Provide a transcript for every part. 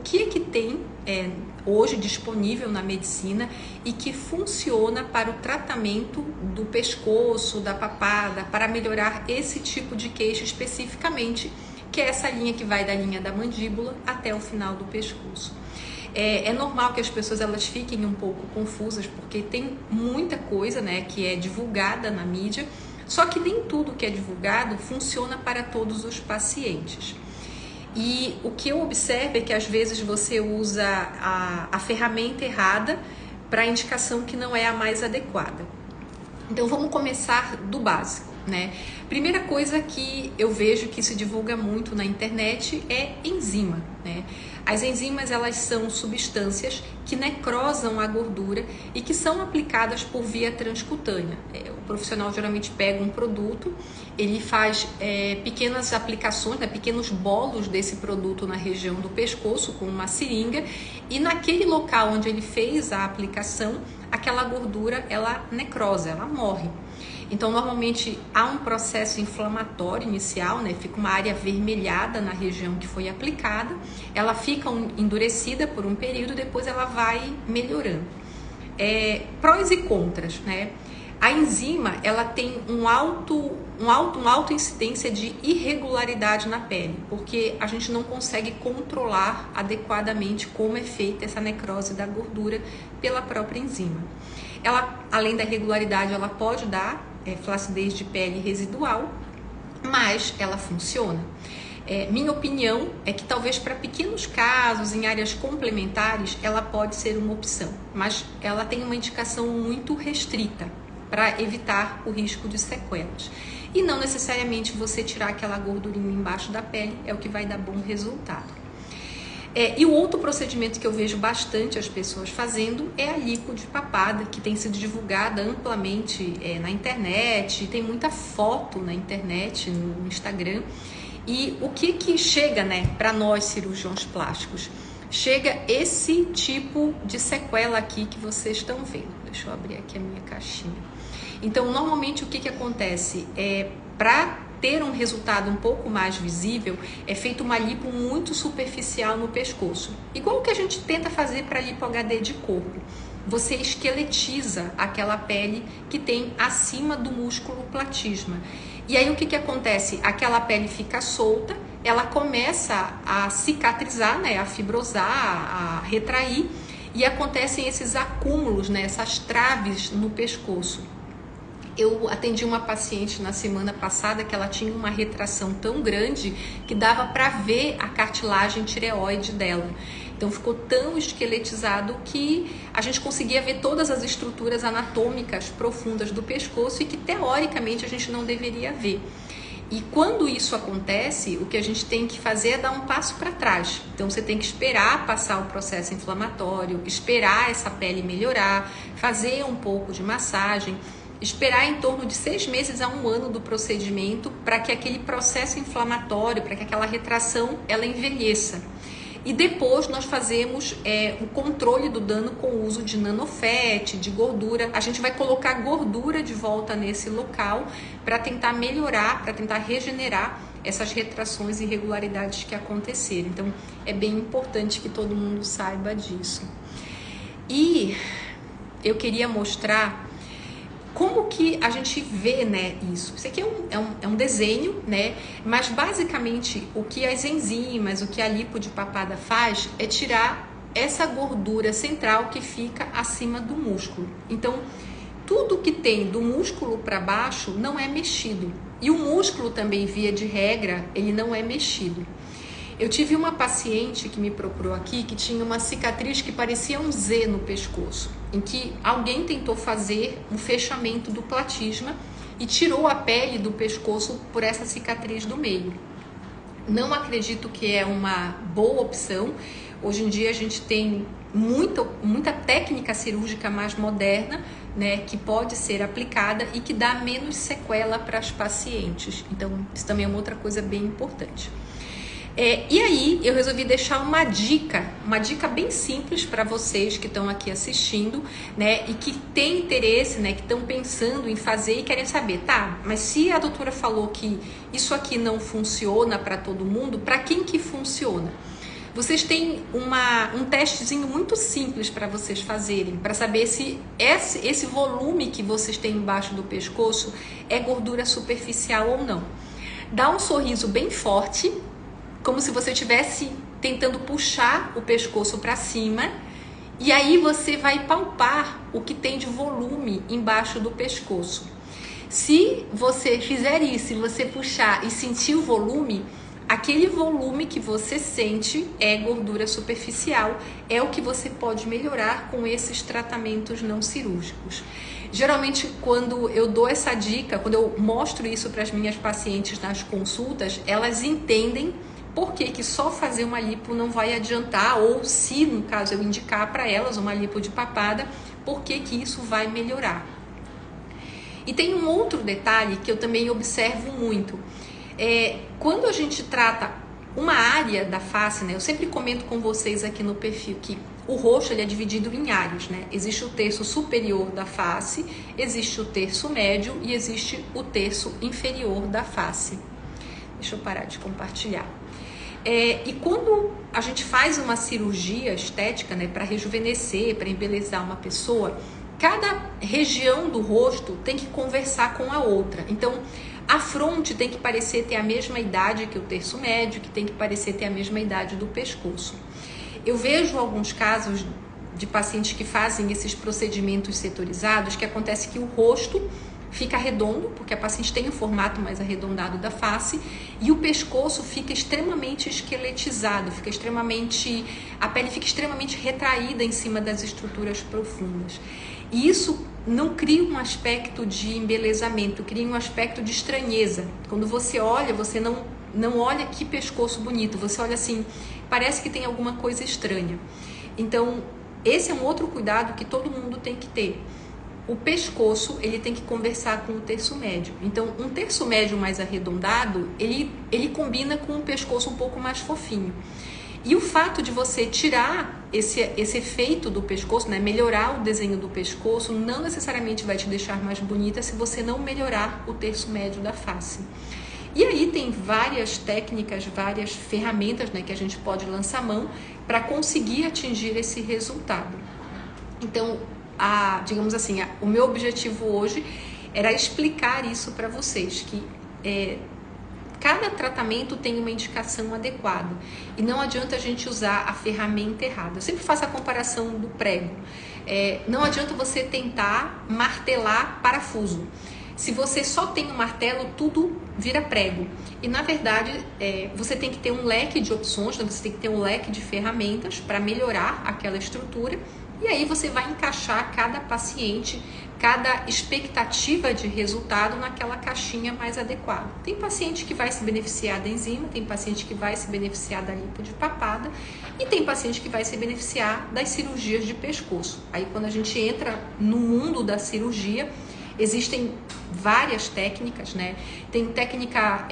O que é que tem hoje disponível na medicina e que funciona para o tratamento do pescoço, da papada, para melhorar esse tipo de queixa especificamente, que é essa linha que vai da linha da mandíbula até o final do pescoço. É normal que as pessoas elas fiquem um pouco confusas, porque tem muita coisa, né, que é divulgada na mídia, só que nem tudo que é divulgado funciona para todos os pacientes. E o que eu observo é que às vezes você usa a ferramenta errada para a indicação que não é a mais adequada. Então vamos começar do básico, né? Primeira coisa que eu vejo que se divulga muito na internet é enzima, né? As enzimas elas são substâncias que necrosam a gordura e que são aplicadas por via transcutânea. O profissional geralmente pega um produto, ele faz pequenas aplicações, né, pequenos bolos desse produto na região do pescoço com uma seringa, e naquele local onde ele fez a aplicação, aquela gordura ela necrosa, ela morre. Então, normalmente há um processo inflamatório inicial, né? Fica uma área avermelhada na região que foi aplicada, ela fica endurecida por um período, depois ela vai melhorando. Prós e contras, né? A enzima, ela tem uma alta incidência de irregularidade na pele, porque a gente não consegue controlar adequadamente como é feita essa necrose da gordura pela própria enzima. Ela, além da irregularidade, ela pode dar flacidez de pele residual, mas ela funciona. Minha opinião é que talvez para pequenos casos, em áreas complementares, ela pode ser uma opção, mas ela tem uma indicação muito restrita para evitar o risco de sequelas. E não necessariamente você tirar aquela gordurinha embaixo da pele é o que vai dar bom resultado. E o outro procedimento que eu vejo bastante as pessoas fazendo é a lipo de papada, que tem sido divulgada amplamente na internet, tem muita foto na internet, no Instagram. E o que chega, né, para nós cirurgiões plásticos? Chega esse tipo de sequela aqui que vocês estão vendo. Deixa eu abrir aqui a minha caixinha. Então, normalmente o que acontece? Para ter um resultado um pouco mais visível, é feita uma lipo muito superficial no pescoço. Igual o que a gente tenta fazer para lipo HD de corpo. Você esqueletiza aquela pele que tem acima do músculo platisma. E aí o que acontece? Aquela pele fica solta, ela começa a cicatrizar, né, a fibrosar, a retrair, e acontecem esses acúmulos, né, essas traves no pescoço. Eu atendi uma paciente na semana passada que ela tinha uma retração tão grande que dava para ver a cartilagem tireoide dela. Então ficou tão esqueletizado que a gente conseguia ver todas as estruturas anatômicas profundas do pescoço e que teoricamente a gente não deveria ver. E quando isso acontece, o que a gente tem que fazer é dar um passo para trás. Então você tem que esperar passar o processo inflamatório, esperar essa pele melhorar, fazer um pouco de massagem, esperar em torno de 6 meses a 1 ano do procedimento para que aquele processo inflamatório, para que aquela retração, ela envelheça. E depois nós fazemos o controle do dano com o uso de nanofete, de gordura. A gente vai colocar gordura de volta nesse local para tentar melhorar, para tentar regenerar essas retrações e irregularidades que aconteceram. Então é bem importante que todo mundo saiba disso. E eu queria mostrar como que a gente vê, né, isso? Isso aqui é um desenho, né? Mas basicamente o que as enzimas, o que a lipo de papada faz é tirar essa gordura central que fica acima do músculo. Então, tudo que tem do músculo para baixo não é mexido. E o músculo também, via de regra, ele não é mexido. Eu tive uma paciente que me procurou aqui que tinha uma cicatriz que parecia um Z no pescoço, em que alguém tentou fazer um fechamento do platisma e tirou a pele do pescoço por essa cicatriz do meio. Não acredito que é uma boa opção. Hoje em dia a gente tem muita técnica cirúrgica mais moderna, né, que pode ser aplicada e que dá menos sequela para as pacientes. Então, isso também é uma outra coisa bem importante. E aí eu resolvi deixar uma dica bem simples para vocês que estão aqui assistindo, né, e que têm interesse, né, que estão pensando em fazer e querem saber, tá, mas se a doutora falou que isso aqui não funciona para todo mundo, para quem que funciona? Vocês têm um testezinho muito simples para vocês fazerem, para saber se esse volume que vocês têm embaixo do pescoço é gordura superficial ou não. Dá um sorriso bem forte, como se você estivesse tentando puxar o pescoço para cima, e aí você vai palpar o que tem de volume embaixo do pescoço. Se você fizer isso, se você puxar e sentir o volume, aquele volume que você sente é gordura superficial, é o que você pode melhorar com esses tratamentos não cirúrgicos. Geralmente, quando eu dou essa dica, quando eu mostro isso para as minhas pacientes nas consultas, elas entendem por que só fazer uma lipo não vai adiantar, ou se, no caso, eu indicar para elas uma lipo de papada, por que isso vai melhorar. E tem um outro detalhe que eu também observo muito. Quando a gente trata uma área da face, né, eu sempre comento com vocês aqui no perfil que o rosto ele é dividido em áreas, né? Existe o terço superior da face, existe o terço médio e existe o terço inferior da face. Deixa eu parar de compartilhar. E quando a gente faz uma cirurgia estética, né, para rejuvenescer, para embelezar uma pessoa, cada região do rosto tem que conversar com a outra. Então, a fronte tem que parecer ter a mesma idade que o terço médio, que tem que parecer ter a mesma idade do pescoço. Eu vejo alguns casos de pacientes que fazem esses procedimentos setorizados, que acontece que o rosto fica redondo, porque a paciente tem o formato mais arredondado da face, e o pescoço fica extremamente esqueletizado, a pele fica extremamente retraída em cima das estruturas profundas. E isso não cria um aspecto de embelezamento, cria um aspecto de estranheza. Quando você olha, você não olha que pescoço bonito, você olha assim, parece que tem alguma coisa estranha. Então, esse é um outro cuidado que todo mundo tem que ter. O pescoço, ele tem que conversar com o terço médio. Então, um terço médio mais arredondado, ele combina com um pescoço um pouco mais fofinho. E o fato de você tirar esse efeito do pescoço, né, melhorar o desenho do pescoço, não necessariamente vai te deixar mais bonita se você não melhorar o terço médio da face. E aí tem várias técnicas, várias ferramentas, né, que a gente pode lançar mão para conseguir atingir esse resultado. Então, digamos assim, o meu objetivo hoje era explicar isso para vocês, que cada tratamento tem uma indicação adequada e não adianta a gente usar a ferramenta errada. Eu sempre faço a comparação do prego. Não adianta você tentar martelar parafuso. Se você só tem um martelo, tudo vira prego. E na verdade, você tem que ter um leque de opções, né? Você tem que ter um leque de ferramentas para melhorar aquela estrutura. E aí você vai encaixar cada paciente, cada expectativa de resultado naquela caixinha mais adequada. Tem paciente que vai se beneficiar da enzima, tem paciente que vai se beneficiar da lipo de papada e tem paciente que vai se beneficiar das cirurgias de pescoço. Aí quando a gente entra no mundo da cirurgia, existem várias técnicas, né? Tem técnica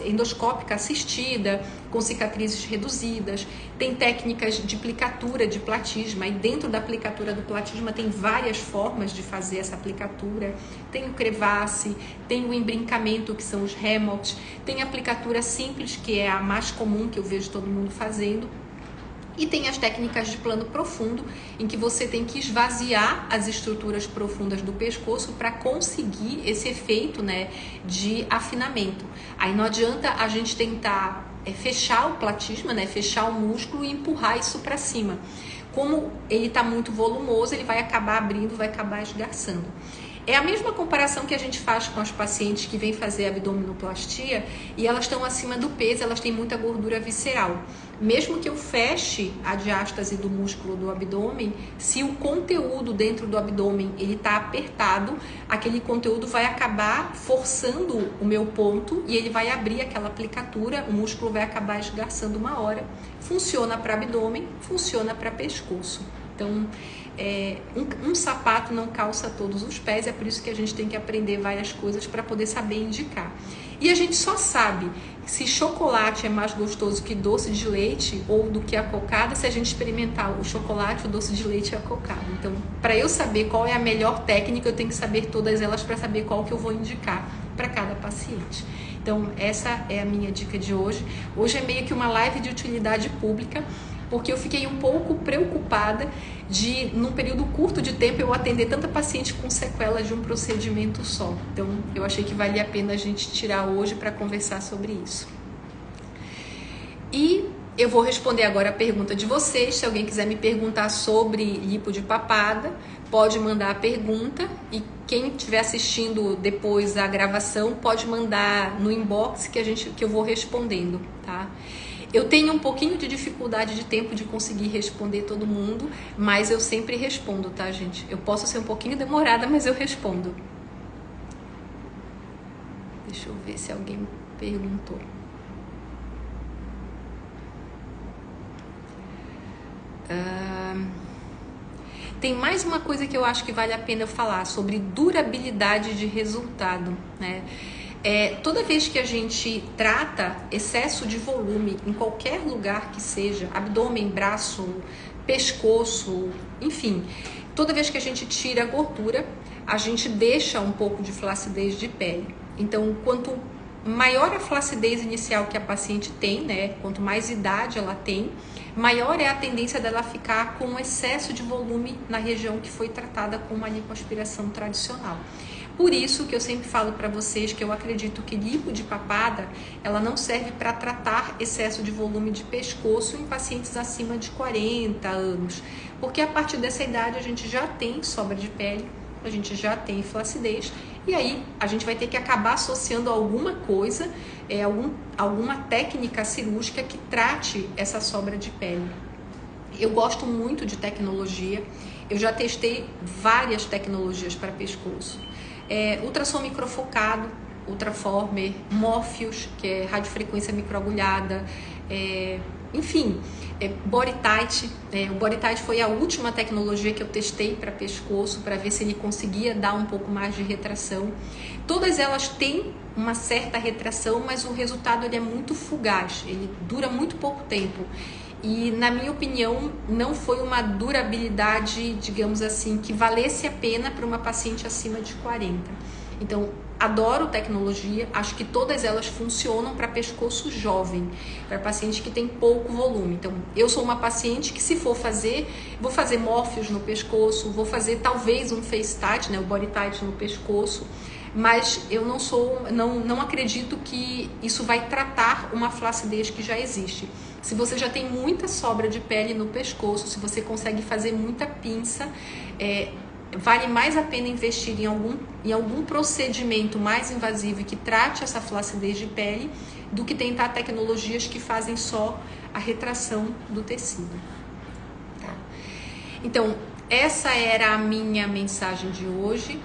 endoscópica assistida, com cicatrizes reduzidas, tem técnicas de aplicatura de platisma, e dentro da aplicatura do platisma tem várias formas de fazer essa aplicatura, tem o crevasse, tem o embrincamento, que são os remotes, tem a aplicatura simples, que é a mais comum que eu vejo todo mundo fazendo, e tem as técnicas de plano profundo, em que você tem que esvaziar as estruturas profundas do pescoço para conseguir esse efeito, né, de afinamento. Aí não adianta a gente tentar fechar o platisma, né, fechar o músculo e empurrar isso para cima. Como ele está muito volumoso, ele vai acabar abrindo, vai acabar esgarçando. É a mesma comparação que a gente faz com as pacientes que vêm fazer abdominoplastia e elas estão acima do peso, elas têm muita gordura visceral. Mesmo que eu feche a diástase do músculo do abdômen, se o conteúdo dentro do abdômen ele está apertado, aquele conteúdo vai acabar forçando o meu ponto e ele vai abrir aquela aplicatura, o músculo vai acabar esgarçando uma hora. Funciona para abdômen, funciona para pescoço. Então, um sapato não calça todos os pés, é por isso que a gente tem que aprender várias coisas para poder saber indicar. E a gente só sabe se chocolate é mais gostoso que doce de leite ou do que a cocada se a gente experimentar o chocolate, o doce de leite e a cocada. Então, para eu saber qual é a melhor técnica, eu tenho que saber todas elas para saber qual que eu vou indicar para cada paciente. Então, essa é a minha dica de hoje. Hoje é meio que uma live de utilidade pública, porque eu fiquei um pouco preocupada de, num período curto de tempo, eu atender tanta paciente com sequela de um procedimento só. Então, eu achei que valia a pena a gente tirar hoje para conversar sobre isso. E eu vou responder agora a pergunta de vocês. Se alguém quiser me perguntar sobre lipo de papada, pode mandar a pergunta, e quem estiver assistindo depois a gravação pode mandar no inbox que eu vou respondendo, tá? Eu tenho um pouquinho de dificuldade de tempo de conseguir responder todo mundo, mas eu sempre respondo, tá, gente? Eu posso ser um pouquinho demorada, mas eu respondo. Deixa eu ver se alguém perguntou. Tem mais uma coisa que eu acho que vale a pena eu falar sobre durabilidade de resultado, né? Toda vez que a gente trata excesso de volume em qualquer lugar que seja, abdômen, braço, pescoço, enfim, toda vez que a gente tira a gordura, a gente deixa um pouco de flacidez de pele. Então, quanto maior a flacidez inicial que a paciente tem, né, quanto mais idade ela tem, maior é a tendência dela ficar com um excesso de volume na região que foi tratada com uma lipoaspiração tradicional. Por isso que eu sempre falo para vocês que eu acredito que lipo de papada, ela não serve para tratar excesso de volume de pescoço em pacientes acima de 40 anos, porque a partir dessa idade a gente já tem sobra de pele, a gente já tem flacidez, e aí a gente vai ter que acabar associando alguma coisa, alguma técnica cirúrgica que trate essa sobra de pele. Eu gosto muito de tecnologia, eu já testei várias tecnologias para pescoço. Ultrassom microfocado, Ultraformer, Morpheus, que é radiofrequência microagulhada, enfim, Body Tight. O Body Tight foi a última tecnologia que eu testei para pescoço, para ver se ele conseguia dar um pouco mais de retração. Todas elas têm uma certa retração, mas o resultado ele é muito fugaz, ele dura muito pouco tempo. E, na minha opinião, não foi uma durabilidade, digamos assim, que valesse a pena para uma paciente acima de 40. Então, adoro tecnologia, acho que todas elas funcionam para pescoço jovem, para paciente que tem pouco volume. Então, eu sou uma paciente que, se for fazer, vou fazer Morpheus no pescoço, vou fazer talvez um Face Tight, né, o Body Tight no pescoço, mas eu não acredito que isso vai tratar uma flacidez que já existe. Se você já tem muita sobra de pele no pescoço, se você consegue fazer muita pinça, vale mais a pena investir em algum procedimento mais invasivo e que trate essa flacidez de pele do que tentar tecnologias que fazem só a retração do tecido. Tá? Então, essa era a minha mensagem de hoje.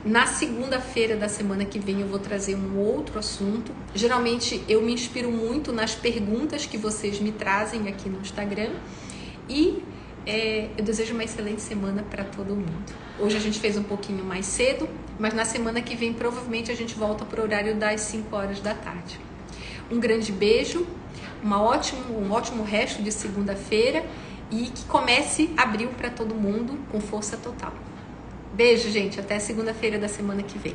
Na segunda-feira da semana que vem eu vou trazer um outro assunto. Geralmente eu me inspiro muito nas perguntas que vocês me trazem aqui no Instagram. E eu desejo uma excelente semana para todo mundo. Hoje a gente fez um pouquinho mais cedo, mas na semana que vem provavelmente a gente volta para o horário das 5 horas da tarde. Um grande beijo, um ótimo resto de segunda-feira e que comece abril para todo mundo com força total. Beijo, gente. Até segunda-feira da semana que vem.